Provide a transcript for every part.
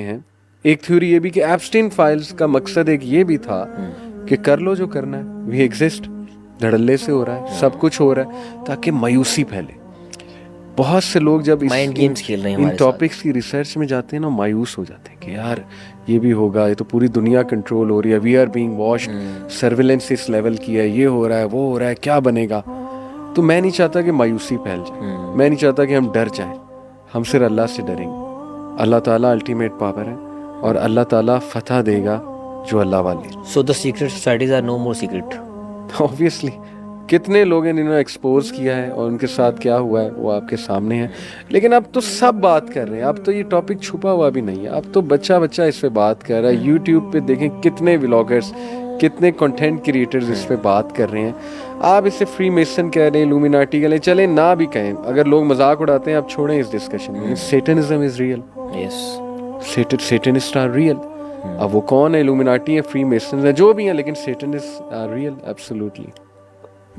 ہیں. ایک تھیوری یہ بھی کہ ایپسٹین فائلز کا مقصد ایک یہ بھی تھا کہ کر لو جو کرنا ہے, وی ایگزسٹ, دھڑلے سے ہو رہا ہے, سب کچھ ہو رہا ہے تاکہ مایوسی پھیلے. بہت سے لوگ جب مائنڈ گیمز کھیل رہے ہیں ان ہمارے ساتھ. ٹاپکس کی ریسرچ میں جاتے ہیں نا, مایوس ہو جاتے ہیں کہ یار یہ بھی ہوگا, یہ تو پوری دنیا کنٹرول ہو رہی ہے, we are being watched, surveillance اس لیول کی ہے, یہ ہو رہا ہے, وہ ہو رہا ہے, کیا بنے گا. تو میں نہیں چاہتا کہ مایوسی پھیل جائے, میں نہیں چاہتا کہ ہم ڈر جائیں. ہم صرف اللہ سے ڈریں گے. اللہ تعالیٰ الٹیمیٹ پاور ہے اور اللہ تعالیٰ فتح دے گا جو اللہ والے. So the secret societies are no more secret. Obviously کتنے لوگ ہیں جنہوں نے ایکسپوز کیا ہے اور ان کے ساتھ کیا ہوا ہے وہ آپ کے سامنے ہے. لیکن اب تو سب بات کر رہے ہیں, اب تو یہ ٹاپک چھپا ہوا بھی نہیں ہے, اب تو بچہ اس پہ بات کر رہا ہے. یوٹیوب پہ دیکھیں کتنے ولاگرز, کتنے کنٹینٹ کریٹرز اس پہ بات کر رہے ہیں. آپ اسے فری میسن کہہ رہے ہیں, لومیناٹی کہہ رہے ہیں, چلیں نہ بھی کہیں, اگر لوگ مذاق اڑاتے ہیں آپ چھوڑیں اس ڈسکشن میں. سیٹنزم از ریئل, سیٹنسٹ آر ریئل. اب وہ کون ہے, لومیناٹی ہے, فری میسنز ہیں, جو بھی ہیں, لیکن سیٹنسٹ آر ریئل ایبسولوٹلی.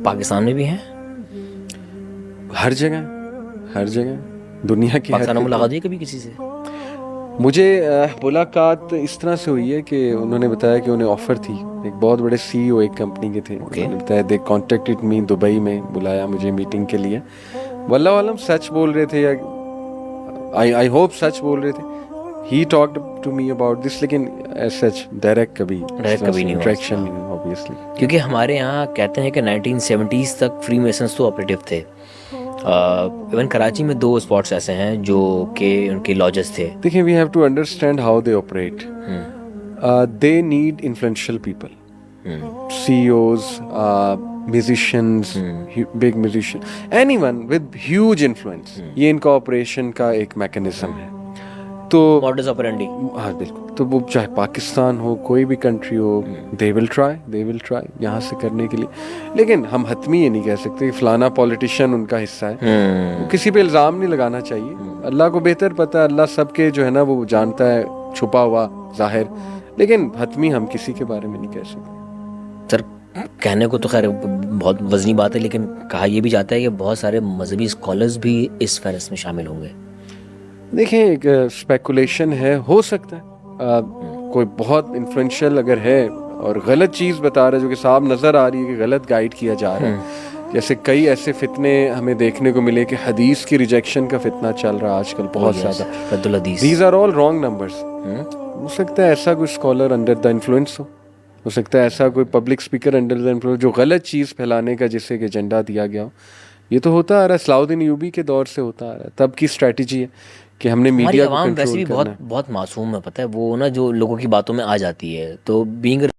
پاکستان میں بھی ہیں, ہر جگہ, ہر جگہ دنیا کی. پاکستان میں ملاقات ہوئی کبھی کسی سے؟ مجھے ملاقات اس طرح سے ہوئی ہے کہ انہوں نے بتایا کہ انہیں آفر تھی, ایک بہت بڑے سی ای او ایک کمپنی کے تھے, انہوں نے بتایا دے کانٹیکٹڈ می, دبئی میں بلایا مجھے میٹنگ کے لیے. واللہ عالم سچ بول رہے تھے یا آئی ہوپ سچ بول رہے تھے. He talked to me about this, لیکن سچ ڈائریکٹ کبھی نہیں انٹریکشن نہیں ہوا obviously. کیونکہ ہمارے یہاں کہتے ہیں کہ 1970s تک فری میسنس تو آپریٹو تھے. ایون کراچی میں 2 اسپاٹس ایسے ہیں جو کہ ان کے لاجز تھے. دیکھیں we have to understand how they operate. They need influential people, CEOs, musicians, big musician, anyone with huge influence. یہ ان کا آپریشن کا ایک میکینزم ہے. تو ماڈس آپرینڈی, ہاں بالکل. تو وہ چاہے پاکستان ہو, کوئی بھی country who, they will try یہاں سے کرنے کے لیے. لیکن ہم حتمی یہ نہیں کہہ سکتے کہ فلانا پولیٹیشین ان کا حصہ ہے. کسی پہ الزام نہیں لگانا چاہیے. اللہ کو بہتر پتہ ہے, اللہ سب کے جو ہے نا وہ جانتا ہے, چھپا ہوا ظاہر. لیکن حتمی ہم کسی کے بارے میں نہیں کہہ سکتے. سر کہنے کو تو خیر بہت وزنی بات ہے, لیکن کہا یہ بھی جاتا ہے کہ بہت سارے مذہبی اسکالرز بھی اس فہرست میں شامل ہوں گے. دیکھیں ایک اسپیکولیشن ہے, ہو سکتا ہے کوئی بہت انفلوئنشل اگر ہے اور غلط چیز بتا رہا ہے جو کہ صاحب نظر آ رہی ہے کہ غلط گائیڈ کیا جا رہا ہے. جیسے کئی ایسے فتنے ہمیں دیکھنے کو ملے کہ حدیث کی ریجیکشن کا فتنہ چل رہا ہے آج کل بہت زیادہ. رد الحدیث, these are all wrong numbers. ہو سکتا ہے ایسا کوئی اسکالر انڈر دا انفلوئنس ہو سکتا ہے ایسا کوئی public speaker under the influence جو غلط چیز پھیلانے کا جسے ایک ایجنڈا دیا گیا ہو. یہ تو ہوتا آ رہا ہے, صلاح الدین ایوبی کے دور سے ہوتا آ رہا ہے. تب کی اسٹریٹجی ہے کہ ہم نے میڈیا کو عوام ویسے کنٹرول بھی کرنا ہے. بہت معصوم ہے, پتہ ہے وہ نا جو لوگوں کی باتوں میں آ جاتی ہے. تو بینگ